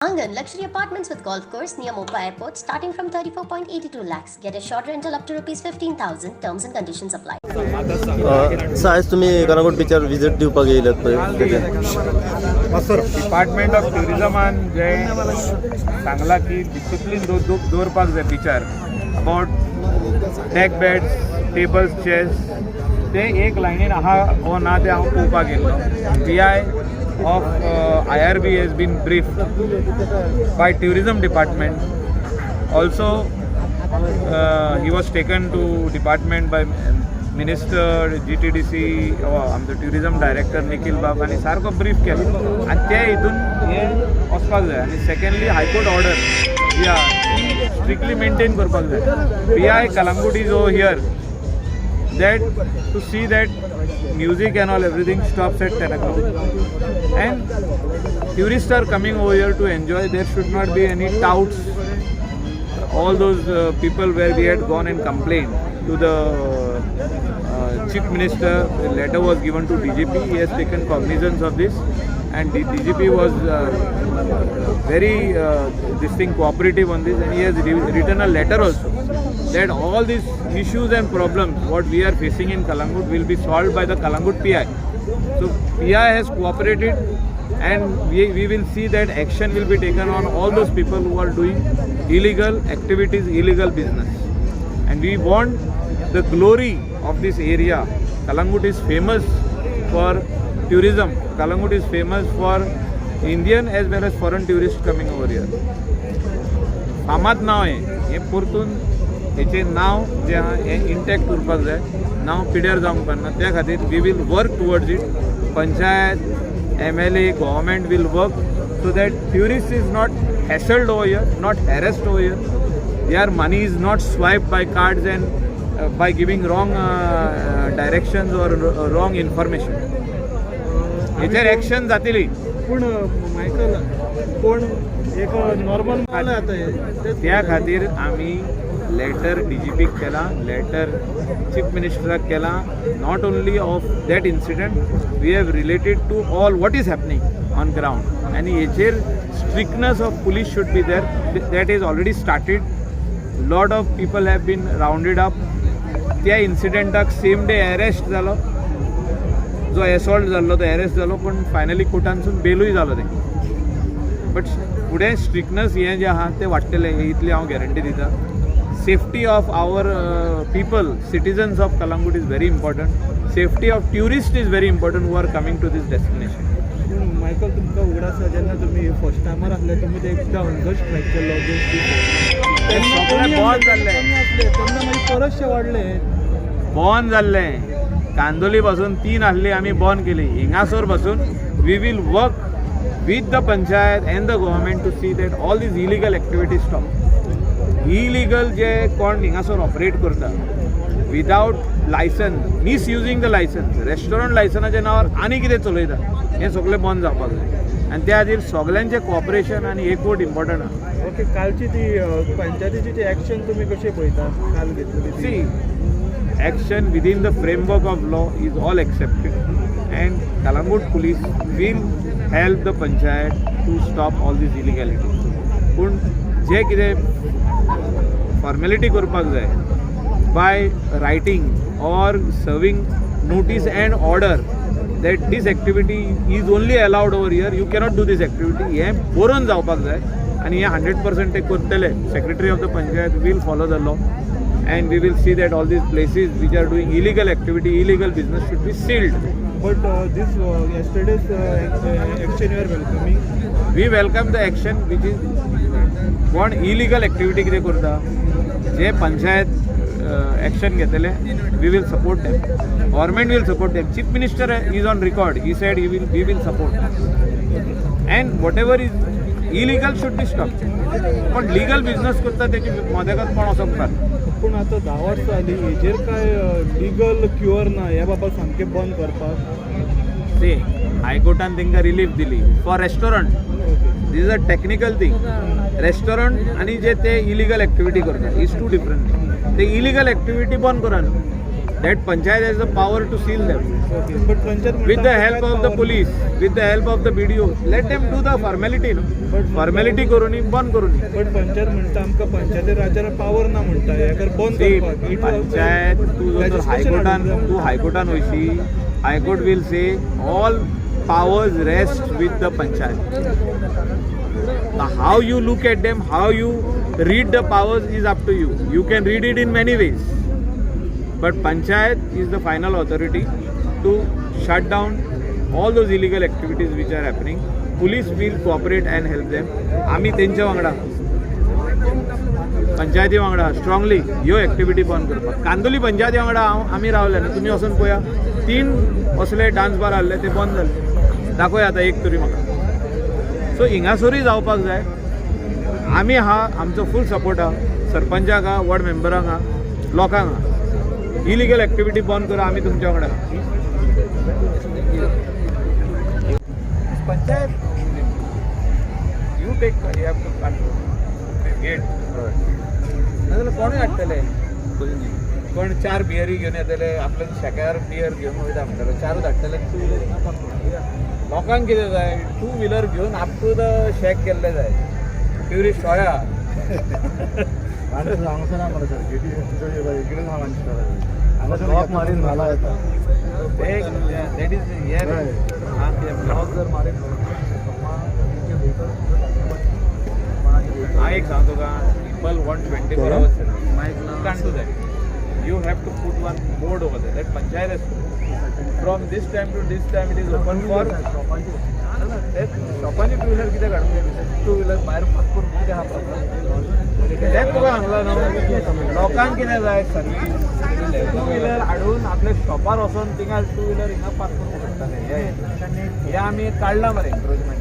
Angan Luxury Apartments with Golf Course near Mopa Airport starting from 34.82 lakhs. Get a short rental up to rupees 15,000. Terms and conditions apply. Size तुम्ही Calangute बीचार visit दिवपाक येयल्यात पळय department of ट्युरिजमान जे सांगला की discipline दवरपाक जाय बीचार about desk beds tables chairs ते एक लायनीन आहा हो ना ते हांव पळोवपाक गेल्लो PI of IRB has been briefed by tourism department. Also he was taken to department by minister GTDC the tourism director Nikhil Bab आणि सारको ब्रीफ केलो आणि त्या हितून हे वचपाक जाय आणि सेकंडली हायकोर्ट ऑर्डर या स्ट्रिक्टली मेंटेन करपाक जाय PI Kalangut is over here that to see that music and all everything stops at 10 o'clock and tourists are coming over here to enjoy. There should not be any doubts. All those people where we had gone and complained to the chief minister, the letter was given to DGP. He has taken cognizance of this and the DGP was very cooperative on this and he has written a letter also that all these issues and problems what we are facing in Kalangut will be solved by the Kalangut PI. So PI has cooperated and we will see that action will be taken on all those people who are doing illegal activities, illegal business. And we want the glory of this area. Kalangut is famous for tourism. Kalangut is famous for Indian as well as foreign tourists coming over here. फामाद नाव हे परतून हेचे नाव जे आहा हे intact उरपाक जाय नाव पिड्यार जावंक पारना त्या खातीर we will work towards it panchayat MLA government will work so that tourists is not hassled over here, not harassed over here. Their money is not swiped by cards and by giving wrong directions or wrong information. हेचेर action जातली पूण Michael कोण एक normal त्या खातीर आमी letter DGPक केला letter chief मिनिस्टराक केला not only of that incident we have related to all what is happening on ground आनी हेचेर strictness of police should be there that is already started lot of people have been rounded up त्या इन्सिडंटाक same day arrest जालो जो assault जाल्लो तो arrest जालो पण फायनली कोर्टानसून बेलूय जालो ते बट फुडें स्ट्रिक्टनेस हें जें आहा तें वाडटलें इतली हांव गॅरंटी दिता safety of our people, citizens of Kalangut is very important. Safety of tourists is very important who are coming to this destination. Michael तुमकां उगडास आसा जेन्ना तुमी फर्स्ट टायमार आसले तुमी ते एकदां हंगर्स स्ट्रायक केल्लो बॉन जाल्ले तेन्ना मागीर परतशे वाडले बॉन जाल्ले कांदोली पासून 3 आहली आमी बॉन केली हिंगासोर पासून we will work with the panchayat and the government to see that all these illegal activities stop. Illegal जे कोण हिंगासोर ऑपरेट करता without licence misusing the licence restaurant लायसनाच्या नावार आनी कितें चलयता हें सगळें बंद जावपाक जाय आनी त्या खातीर सगळ्यांचें कॉपरेशन आनी एकवट इम्पॉर्टंट आहा ओके कालची ती पंचायतीची ती एक्शन तुमी कशी पळयता काल घेतली सी action within the framework of law is all accepted and Kalangut police will help the panchayat to stop all these illegalities. पूण जे कितें फॉर्मेलिटी करपाक जाय by writing or serving notice and order that this activity is only allowed over here you cannot do this activity हें बरोवन जावपाक जाय आनी हें 100% ते करतले secretary of the panchayat will follow the law and we will see that all these places which are doing illegal activity, illegal business should be sealed. But this yesterday's action you are welcoming? We welcome the action which is one illegal activity कितें करता जे panchayat action घेतले we will support them. Government will support them. Chief Minister is on record. He said we will support. And whatever is illegal should be stopped. पण legal business करता त्याची मदत कोण वचोंक ना पूण आतां 10 वर्सां जालीं हेजेर काय लिगल क्युअर ना ह्या बाबा सामकें बंद करपाक ते हायकोर्टान तांकां रिलीफ दिली for restaurant this is a technical thing restaurant आनी जे ते इलिगल एक्टिविटी करता इज टू डिफरंट ते इलिगल एक्टिविटी बंद करा that panchayat has the power to seal them. Okay but panchayat With the help of the police, with the help of the BDO, let them do the formality. No? Formality करूनी बंद करूनी. But panchayat म्हणटा आमकां पंचायती राजारा power ना म्हणटा hacker बंद See, करपाक It was- panchayat तू जर Registration हायकोर्टान वयशी, high court will say all powers rest with the panchayat. Now how you look at them, how you read the powers is up to you. You can read it in many ways. But panchayat is the final authority to shut down all those illegal activities which are happening. Police will cooperate and help them. आम्ही त्यांच्या वांगडा पंचायती वांगडा strongly ह्यो activity बंद करपाक. कांदोली पंचायती वांगडा आमी रावले ना. तुम्ही वचून पळया 3 असले डान्स बार आहले ते बंद जाले. दाखोय आता एक तरी म्हाका. सो हिंगासरूय जावपाक जाय. आमी हा आमचो फूल सपोर्ट आहा सरपंचाक आहा, वॉर्ड मेंबरांक आहा, लोकांक आहा. इलिगल एक्टिविटी बंद करा. आमी तुमच्या वांगडा. Panchayat you take you have to control gate नाजाल्यार कोणूय हाडटले. कोण 4 बियरी घेवन येतले आपल्या शेकार बियर घेवन वयता म्हणटाले 4च हाडटले 2 व्हिलर. लोकांक कितें जाय 2 व्हिलर घेवन अप टू द शेक गेल्ले जाय. ट्युरिस्ट हया मारीन मला येता दॅट इज हियर आणि ते ब्लॉग जर मारीन हांव एक सांगतो का people want 24 hours service. You can't do that. You have to put one board over there that panchayat has put. From this time to this time it is open for शॉपांची 2 wheeler कित्याक हाडून 2 wheeler भायर pass करून कित्याक हा problem तेच तुका सांगला न्हू. लोकांक कितें जाय सर्वीस 2 व्हिलर हाडून आपल्या शॉपार वचून थिंगा 2 व्हिलर हिंगा पास करूंक शकताले. हे आमी काडला मरे एन्क्रोचमेंट.